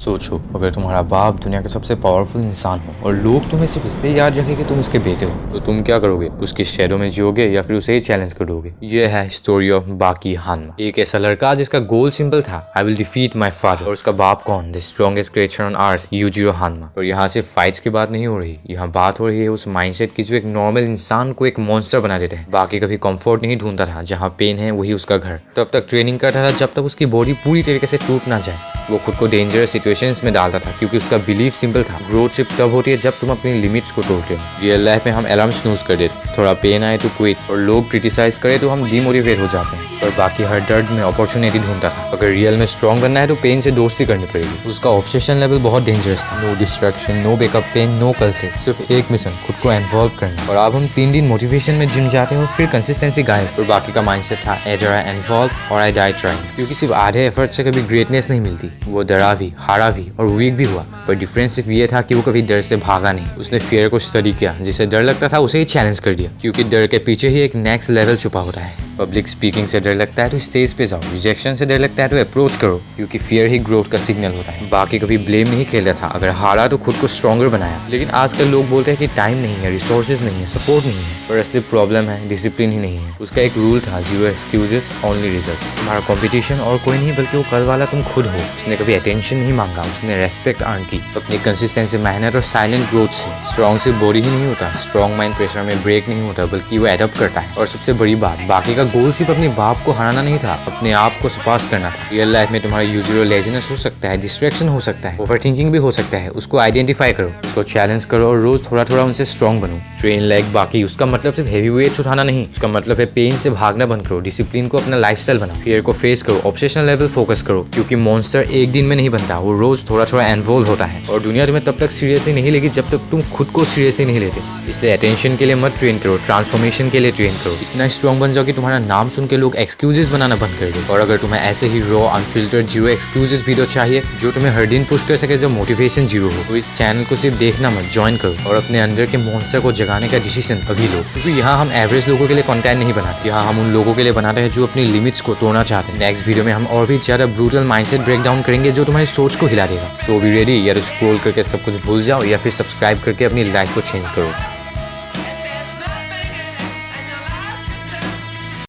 सोचो, अगर तुम्हारा बाप दुनिया का सबसे पावरफुल इंसान हो और लोग तुम्हें सिर्फ इसलिए याद रखें कि तुम उसके बेटे हो, तो तुम क्या करोगे? उसकी शैडो में जियोगे या फिर उसे ही चैलेंज करोगे? ये है स्टोरी ऑफ बाकी हानमा, एक ऐसा लड़का जिसका गोल सिंपल था, I will defeat my father. और उसका बाप कौन? The strongest creature on earth, Yujiro हानमा। और यहाँ से फाइट्स की बात नहीं हो रही, यहाँ बात हो रही है उस माइंडसेट की जो एक नॉर्मल इंसान को एक मॉन्स्टर बना देते हैं। बाकी कभी कंफर्ट नहीं ढूंढता था, जहाँ पेन है वही उसका घर। तब तक ट्रेनिंग करता था जब तक उसकी बॉडी पूरी तरीके से टूट ना जाए। वो खुद को डेंजरस सिचुएशंस में डालता था क्योंकि उसका बिलीफ सिंपल था, ग्रोथ सिर्फ तब होती है जब तुम अपनी लिमिट्स को तोड़ते हो। रियल लाइफ में हम अलार्म स्नूज कर देते, थोड़ा पेन आए तो क्विट, और लोग क्रिटिसाइज करे तो हम डिमोटिवेट हो जाते हैं। और बाकी हर दर्द में अपॉर्चुनिटी ढूंढता था। अगर रियल में स्ट्रॉन्ग बनना है तो पेन से दोस्ती करनी पड़ेगी। उसका ऑब्सेशन लेवल बहुत डेंजरस था। No distraction, no backup pen, no कल से, सिर्फ एक मिशन, खुद को इन्वॉल्व करना। और अब हम 3 दिन मोटिवेशन में जिम जाते हैं और फिर कंसिस्टेंसी गायब। और बाकी का माइंडसेट था एडर आई इन्वॉल्व और आई डाई ट्राइंग, क्योंकि सिर्फ आधे एफर्ट से कभी ग्रेटनेस नहीं मिलती। वो डरा भी, हारा भी और वीक भी हुआ, पर डिफरेंस सिर्फ ये था कि वो कभी डर से भागा नहीं। उसने फियर को स्टडी किया, जिसे डर लगता था उसे ही चैलेंज कर दिया, क्योंकि डर के पीछे ही एक नेक्स्ट लेवल छुपा होता है। पब्लिक स्पीकिंग से डर लगता है तो स्टेज पे जाओ, रिजेक्शन से डर लगता है तो अप्रोच करो, क्योंकि फियर ही ग्रोथ का सिग्नल होता है। बाकी कभी ब्लेम नहीं खेलता था, अगर हारा तो खुद को स्ट्रॉन्गर बनाया। लेकिन आजकल लोग बोलते हैं कि टाइम नहीं है, रिसोर्सेज नहीं है, सपोर्ट नहीं है, पर असली प्रॉब्लम है डिसिप्लिन ही नहीं है। उसका एक रूल था, 0 एक्सक्यूजेस ओनली रिजल्ट्स। तुम्हारा कॉम्पिटिशन और कोई नहीं बल्कि वो कल वाला तुम खुद हो। उसने कभी अटेंशन नहीं मांगा, उसने रेस्पेक्ट अर्न की अपनी कंसिस्टेंसी, मेहनत और साइलेंट ग्रोथ से। स्ट्रॉन्ग सिर्फ बॉडी ही नहीं होता, स्ट्रॉन्ग माइंड प्रेशर में ब्रेक नहीं होता, बल्कि वो एडप्ट करता है। और सबसे बड़ी बात, बाकी का गोल सिर्फ अपने बाप को हराना नहीं था, अपने आप को सरपास करना था। रियल लाइफ में तुम्हारा यूजुअल लेजीनेस हो सकता है, डिस्ट्रैक्शन हो सकता है, ओवरथिंकिंग भी हो सकता है। उसको आइडेंटिफाई करो, उसको चैलेंज करो और रोज थोड़ा थोड़ा उनसे स्ट्रॉन्ग बनो। ट्रेन लाइक बाकी, उसका मतलब सिर्फ हेवी वेट्स उठाना नहीं, उसका मतलब है पेन से भागना बंद करो, डिसिप्लिन को अपना लाइफस्टाइल बनाओ, फियर को फेस करो, ऑब्सेशनल लेवल फोकस करो, क्योंकि मॉन्स्टर एक दिन में नहीं बनता, वो रोज थोड़ा थोड़ा इन्वॉल्व होता है। और दुनिया तुम्हें तब तक सीरियसली नहीं लेगी जब तक तुम खुद को सीरियसली नहीं लेते। इसलिए अटेंशन के लिए मत ट्रेन करो, ट्रांसफॉर्मेशन के लिए ट्रेन करो। इतना स्ट्रॉन्ग बन जाओ कि तुम्हारा नाम सुन के लोग एक्सक्यूजेस बनाना बंद कर दो। और अगर तुम्हें ऐसे ही रॉ अनफिल्टर्ड 0 एक्सक्यूजेस वीडियो चाहिए जो तुम्हें हर दिन पुश कर सके, जब मोटिवेशन 0 हो, तो इस चैनल को सिर्फ देखना मत, ज्वाइन करो और अपने अंदर के मॉन्स्टर को जगाने का डिसीजन अभी लो। क्योंकि यहाँ हम एवरेज लोगों के लिए कंटेंट नहीं बनाते, यहाँ हम उन लोगों के लिए बनाते हैं जो अपनी लिमिट्स को तोड़ना चाहते हैं। नेक्स्ट वीडियो में हम और भी ज्यादा ब्रूटल माइंडसेट ब्रेक डाउन करेंगे जो तुम्हारी सोच को हिला देगा। सो बी रेडी, या तो स्क्रॉल करके सब कुछ भूल जाओ या फिर सब्सक्राइब करके अपनी लाइफ को चेंज करो।